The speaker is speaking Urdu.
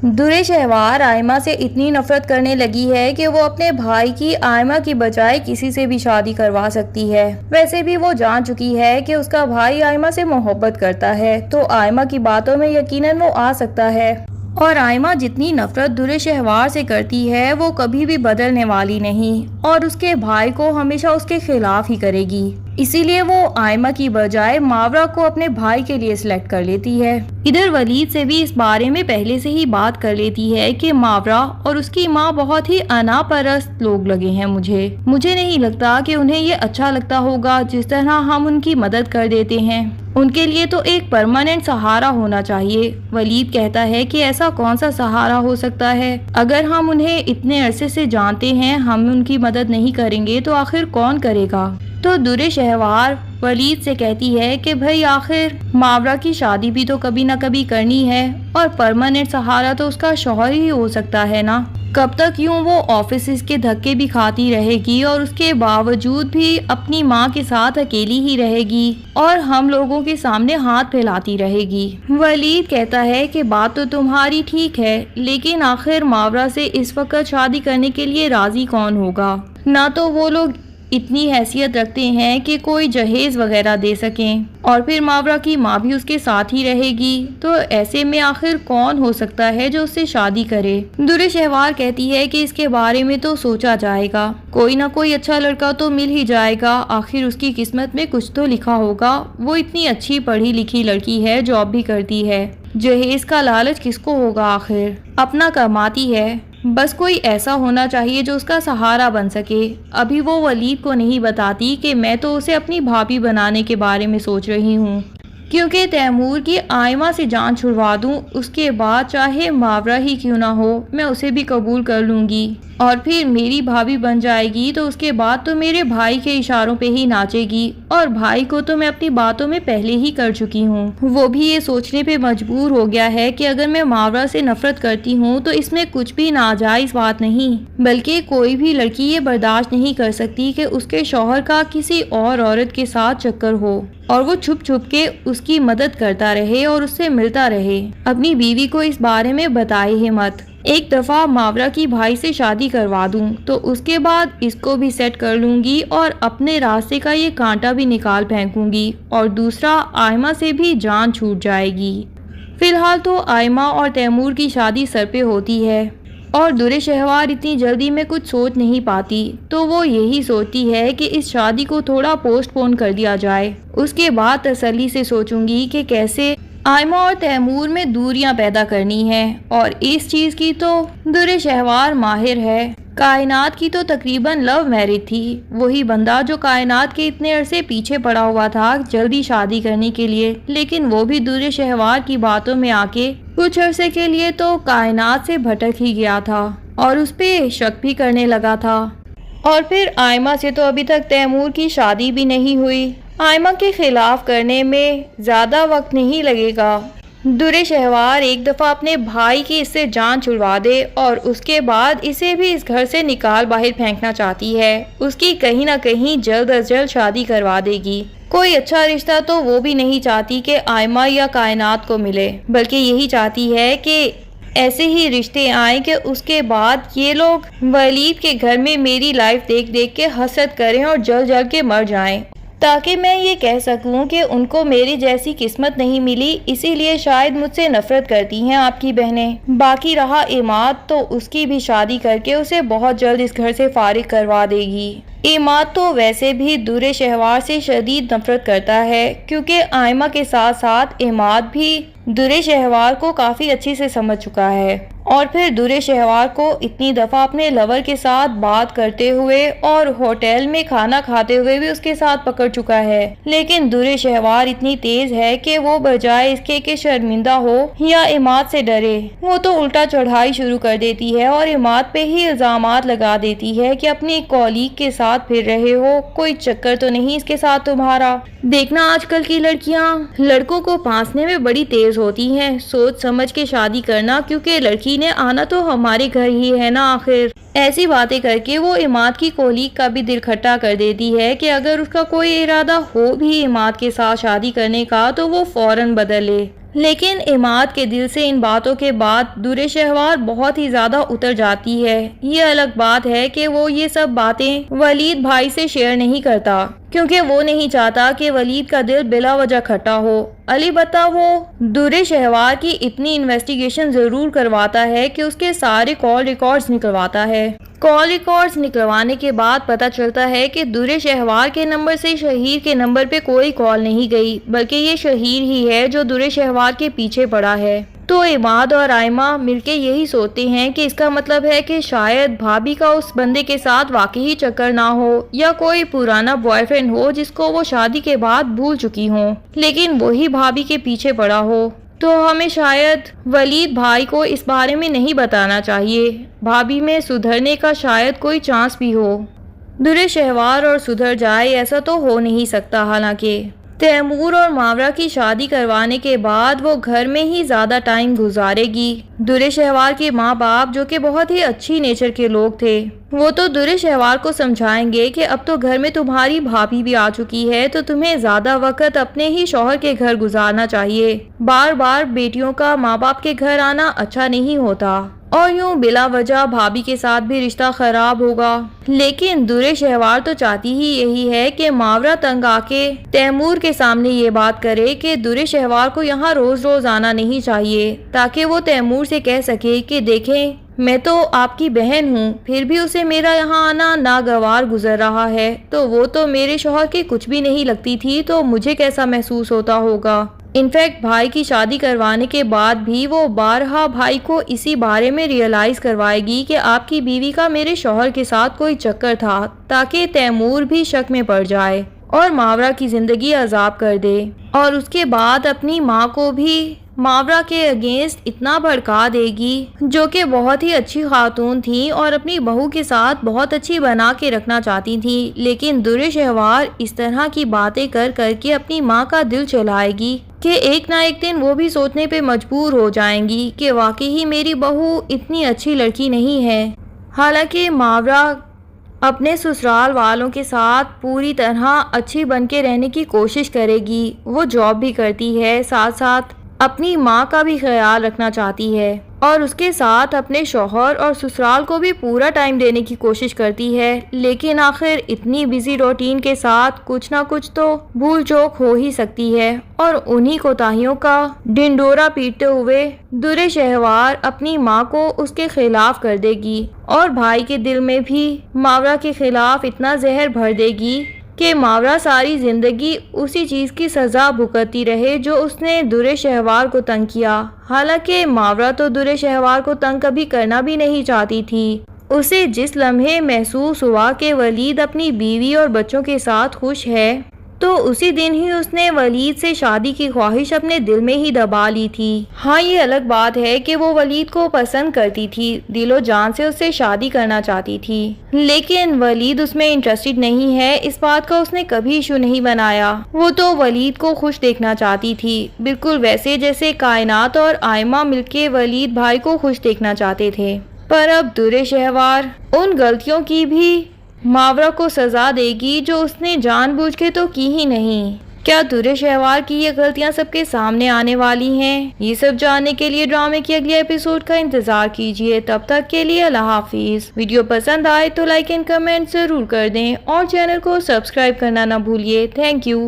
درِ شہوار آئمہ سے اتنی نفرت کرنے لگی ہے کہ وہ اپنے بھائی کی آئمہ کی بجائے کسی سے بھی شادی کروا سکتی ہے۔ ویسے بھی وہ جان چکی ہے کہ اس کا بھائی آئمہ سے محبت کرتا ہے تو آئمہ کی باتوں میں یقیناً وہ آ سکتا ہے، اور آئمہ جتنی نفرت درِ شہوار سے کرتی ہے وہ کبھی بھی بدلنے والی نہیں اور اس کے بھائی کو ہمیشہ اس کے خلاف ہی کرے گی۔ اسی لیے وہ آئمہ کی بجائے ماورا کو اپنے بھائی کے لیے سلیکٹ کر لیتی ہے۔ ادھر ولید سے بھی اس بارے میں پہلے سے ہی بات کر لیتی ہے کہ ماورا اور اس کی ماں بہت ہی انا پرست لوگ لگے ہیں مجھے نہیں لگتا کہ انہیں یہ اچھا لگتا ہوگا جس طرح ہم ان کی مدد کر دیتے ہیں۔ ان کے لیے تو ایک پرماننٹ سہارا ہونا چاہیے۔ ولید کہتا ہے کہ ایسا کون سا سہارا ہو سکتا ہے؟ اگر ہم انہیں اتنے عرصے سے جانتے ہیں، ہم ان کی مدد نہیں کریں گے تو آخر کون کرے گا؟ تو درِ شہوار ولید سے کہتی ہے کہ بھئی آخر ماورا کی شادی بھی تو کبھی نہ کبھی کرنی ہے اور پرماننٹ سہارا تو اس کا شوہر ہی ہو سکتا ہے نا۔ کب تک یوں وہ آفیسز کے دھکے بھی کھاتی رہے گی اور اس کے باوجود بھی اپنی ماں کے ساتھ اکیلی ہی رہے گی اور ہم لوگوں کے سامنے ہاتھ پھیلاتی رہے گی؟ ولید کہتا ہے کہ بات تو تمہاری ٹھیک ہے، لیکن آخر ماورا سے اس وقت شادی کرنے کے لیے راضی کون ہوگا؟ نہ تو وہ لوگ اتنی حیثیت رکھتے ہیں کہ کوئی جہیز وغیرہ دے سکیں، اور پھر ماورا کی ماں بھی اس کے ساتھ ہی رہے گی، تو ایسے میں آخر کون ہو سکتا ہے جو اس سے شادی کرے؟ درِ شہوار کہتی ہے کہ اس کے بارے میں تو سوچا جائے گا، کوئی نہ کوئی اچھا لڑکا تو مل ہی جائے گا، آخر اس کی قسمت میں کچھ تو لکھا ہوگا۔ وہ اتنی اچھی پڑھی لکھی لڑکی ہے، جاب بھی کرتی ہے، جہیز کا لالچ کس کو ہوگا؟ آخر اپنا کماتی ہے، بس کوئی ایسا ہونا چاہیے جو اس کا سہارا بن سکے۔ ابھی وہ ولید کو نہیں بتاتی کہ میں تو اسے اپنی بھابھی بنانے کے بارے میں سوچ رہی ہوں، کیونکہ تیمور کی آئمہ سے جان چھڑوا دوں، اس کے بعد چاہے ماورا ہی کیوں نہ ہو میں اسے بھی قبول کر لوں گی، اور پھر میری بھابھی بن جائے گی تو اس کے بعد تو میرے بھائی کے اشاروں پہ ہی ناچے گی، اور بھائی کو تو میں اپنی باتوں میں پہلے ہی کر چکی ہوں۔ وہ بھی یہ سوچنے پہ مجبور ہو گیا ہے کہ اگر میں ماورا سے نفرت کرتی ہوں تو اس میں کچھ بھی ناجائز بات نہیں، بلکہ کوئی بھی لڑکی یہ برداشت نہیں کر سکتی کہ اس کے شوہر کا کسی اور عورت کے ساتھ چکر ہو اور وہ چھپ چھپ کے اس کی مدد کرتا رہے اور اس سے ملتا رہے۔ اپنی بیوی کو اس بارے میں بتائے ہی مت۔ ایک دفعہ ماورا کی بھائی سے شادی کروا دوں تو اس کے بعد اس کو بھی سیٹ کر لوں گی اور اپنے راستے کا یہ کانٹا بھی نکال پھینکوں گی، اور دوسرا آئمہ سے بھی جان چھوٹ جائے گی۔ فی الحال تو آئمہ اور تیمور کی شادی سر پہ ہوتی ہے اور درِ شہوار اتنی جلدی میں کچھ سوچ نہیں پاتی، تو وہ یہی سوچتی ہے کہ اس شادی کو تھوڑا پوسٹ پون کر دیا جائے، اس کے بعد تسلی سے سوچوں گی کہ کیسے آئمہ اور تیمور میں دوریاں پیدا کرنی ہیں، اور اس چیز کی تو درِ شہوار ماہر ہے۔ کائنات کی تو تقریباً لو میرج تھی، وہی بندہ جو کائنات کے اتنے عرصے پیچھے پڑا ہوا تھا جلدی شادی کرنے کے لیے، لیکن وہ بھی درِ شہوار کی باتوں میں آ کے کچھ عرصے کے لیے تو کائنات سے بھٹک ہی گیا تھا اور اس پہ شک بھی کرنے لگا تھا۔ اور پھر آئمہ سے تو ابھی تک تیمور کی شادی بھی نہیں ہوئی، آئمہ کے خلاف کرنے میں زیادہ وقت نہیں لگے گا۔ درِ شہوار ایک دفعہ اپنے بھائی کی اس سے جان چھڑوا دے اور اس کے بعد اسے بھی اس گھر سے نکال باہر پھینکنا چاہتی ہے، اس کی کہیں نہ کہیں جلد از جلد شادی کروا دے گی۔ کوئی اچھا رشتہ تو وہ بھی نہیں چاہتی کہ آئمہ یا کائنات کو ملے، بلکہ یہی چاہتی ہے کہ ایسے ہی رشتے آئیں کہ اس کے بعد یہ لوگ ولید کے گھر میں میری لائف دیکھ دیکھ کے حسد کریں اور جل جل کے مر جائیں، تاکہ میں یہ کہہ سکوں کہ ان کو میری جیسی قسمت نہیں ملی، اسی لیے شاید مجھ سے نفرت کرتی ہیں آپ کی بہنیں۔ باقی رہا عماد، تو اس کی بھی شادی کر کے اسے بہت جلد اس گھر سے فارغ کروا دے گی۔ عماد تو ویسے بھی درِ شہوار سے شدید نفرت کرتا ہے، کیونکہ آئمہ کے ساتھ ساتھ عماد بھی درِ شہوار کو کافی اچھے سے سمجھ چکا ہے، اور پھر درِ شہوار کو اتنی دفعہ اپنے لور کے ساتھ بات کرتے ہوئے اور ہوٹل میں کھانا کھاتے ہوئے بھی اس کے ساتھ پکڑ چکا ہے، لیکن درِ شہوار اتنی تیز ہے کہ وہ بجائے اس کے کہ شرمندہ ہو یا عماد سے ڈرے، وہ تو الٹا چڑھائی شروع کر دیتی ہے اور عماد پہ ہی الزامات لگا دیتی ہے کہ اپنی کولیگ کے ساتھ پھر رہے ہو، کوئی چکر تو نہیں اس کے ساتھ تمہارا؟ دیکھنا آج کل کی لڑکیاں لڑکوں کو پھانسنے میں بڑی تیز ہوتی ہیں، سوچ سمجھ کے شادی کرنا، کیونکہ لڑکی نے آنا تو ہمارے گھر ہی ہے نا آخر۔ ایسی باتیں کر کے وہ عماد کی کولیگ کا بھی دل کھٹا کر دیتی ہے کہ اگر اس کا کوئی ارادہ ہو بھی عماد کے ساتھ شادی کرنے کا تو وہ فوراً بدل لے۔ لیکن عماد کے دل سے ان باتوں کے بعد در شہوار بہت ہی زیادہ اتر جاتی ہے۔ یہ الگ بات ہے کہ وہ یہ سب باتیں ولید بھائی سے شیئر نہیں کرتا کیونکہ وہ نہیں چاہتا کہ ولید کا دل بلا وجہ کھٹا ہو۔ البتہ وہ در شہوار کی اتنی انویسٹیگیشن ضرور کرواتا ہے کہ اس کے سارے کال ریکارڈز نکلواتا ہے۔ کال ریکارڈز نکلوانے کے بعد پتہ چلتا ہے کہ در شہوار کے نمبر سے شہیر کے نمبر پہ کوئی کال نہیں گئی، بلکہ یہ شہیر ہی ہے جو در شہوار کے پیچھے پڑا ہے۔ تو عماد اور آئمہ مل کے یہی سوچتے ہیں کہ اس کا مطلب ہے کہ شاید بھابھی کا اس بندے کے ساتھ واقعی چکر نہ ہو یا کوئی پرانا بوائے فرینڈ ہو جس کو وہ شادی کے بعد بھول چکی ہوں، لیکن وہی بھابھی کے پیچھے پڑا ہو۔ تو ہمیں شاید ولید بھائی کو اس بارے میں نہیں بتانا چاہیے۔ بھابھی میں سدھرنے کا شاید کوئی چانس بھی ہو۔ در شہوار اور سدھر جائے ایسا تو ہو نہیں سکتا۔ حالانکہ تیمور اور ماورا کی شادی کروانے کے بعد وہ گھر میں ہی زیادہ ٹائم گزارے گی۔ در شہوار کے ماں باپ جو کہ بہت ہی اچھی نیچر کے لوگ تھے، وہ تو در شہوار کو سمجھائیں گے کہ اب تو گھر میں تمہاری بھابھی بھی آ چکی ہے تو تمہیں زیادہ وقت اپنے ہی شوہر کے گھر گزارنا چاہیے۔ بار بار بیٹیوں کا ماں باپ کے گھر آنا اچھا نہیں ہوتا اور یوں بلا وجہ بھابھی کے ساتھ بھی رشتہ خراب ہوگا۔ لیکن در شہوار تو چاہتی ہی یہی ہے کہ ماورا تنگ آ کے تیمور کے سامنے یہ بات کرے کہ در شہوار کو یہاں روز روز آنا نہیں چاہیے، تاکہ وہ تیمور سے کہہ سکے کہ دیکھیں میں تو آپ کی بہن ہوں، پھر بھی اسے میرا یہاں آنا ناگوار گزر رہا ہے، تو وہ تو میرے شوہر کے کچھ بھی نہیں لگتی تھی، تو مجھے کیسا محسوس ہوتا ہوگا۔ انفیکٹ بھائی کی شادی کروانے کے بعد بھی وہ بارہا بھائی کو اسی بارے میں ریئلائز کروائے گی کہ آپ کی بیوی کا میرے شوہر کے ساتھ کوئی چکر تھا، تاکہ تیمور بھی شک میں پڑ جائے اور ماورا کی زندگی عذاب کر دے، اور اس کے بعد اپنی ماں کو بھی ماورا کے اگینسٹ اتنا بھڑکا دے گی، جو کہ بہت ہی اچھی خاتون تھی اور اپنی بہو کے ساتھ بہت اچھی بنا کے رکھنا چاہتی تھی، لیکن در شہوار اس طرح کی باتیں کر کر کے اپنی ماں کا دل چلائے گی کہ ایک نہ ایک دن وہ بھی سوچنے پہ مجبور ہو جائیں گی کہ واقعی ہی میری بہو اتنی اچھی لڑکی نہیں ہے۔ حالانکہ ماورا اپنے سسرال والوں کے ساتھ پوری طرح اچھی بن کے رہنے کی کوشش کرے گی، وہ جاب بھی کرتی ہے، ساتھ ساتھ اپنی ماں کا بھی خیال رکھنا چاہتی ہے اور اس کے ساتھ اپنے شوہر اور سسرال کو بھی پورا ٹائم دینے کی کوشش کرتی ہے، لیکن آخر اتنی بزی روٹین کے ساتھ کچھ نہ کچھ تو بھول چوک ہو ہی سکتی ہے، اور انہی کوتاہیوں کا ڈنڈورا پیٹتے ہوئے در شہوار اپنی ماں کو اس کے خلاف کر دے گی اور بھائی کے دل میں بھی ماورا کے خلاف اتنا زہر بھر دے گی کہ ماورا ساری زندگی اسی چیز کی سزا بھگتتی رہے جو اس نے در شہوار کو تنگ کیا۔ حالانکہ ماورا تو در شہوار کو تنگ کبھی کرنا بھی نہیں چاہتی تھی۔ اسے جس لمحے محسوس ہوا کہ ولید اپنی بیوی اور بچوں کے ساتھ خوش ہے، تو اسی دن ہی اس نے ولید سے شادی کی خواہش اپنے دل میں ہی دبا لی تھی۔ ہاں یہ الگ بات ہے کہ وہ ولید کو پسند کرتی تھی، دل و جان سے اس سے شادی کرنا چاہتی تھی، لیکن ولید اس میں انٹرسٹڈ نہیں ہے، اس بات کا اس نے کبھی ایشو نہیں بنایا۔ وہ تو ولید کو خوش دیکھنا چاہتی تھی، بالکل ویسے جیسے کائنات اور آئمہ مل کے ولید بھائی کو خوش دیکھنا چاہتے تھے۔ پر اب در شہوار ان غلطیوں کی بھی ماورا کو سزا دے گی جو اس نے جان بوجھ کے تو کی ہی نہیں۔ کیا در شہوار کی یہ غلطیاں سب کے سامنے آنے والی ہیں؟ یہ سب جاننے کے لیے ڈرامے کے اگلے ایپیسوڈ کا انتظار کیجیے۔ تب تک کے لیے اللہ حافظ۔ ویڈیو پسند آئے تو لائک اینڈ کمنٹ ضرور کر دیں اور چینل کو سبسکرائب کرنا نہ بھولیے۔ Thank you.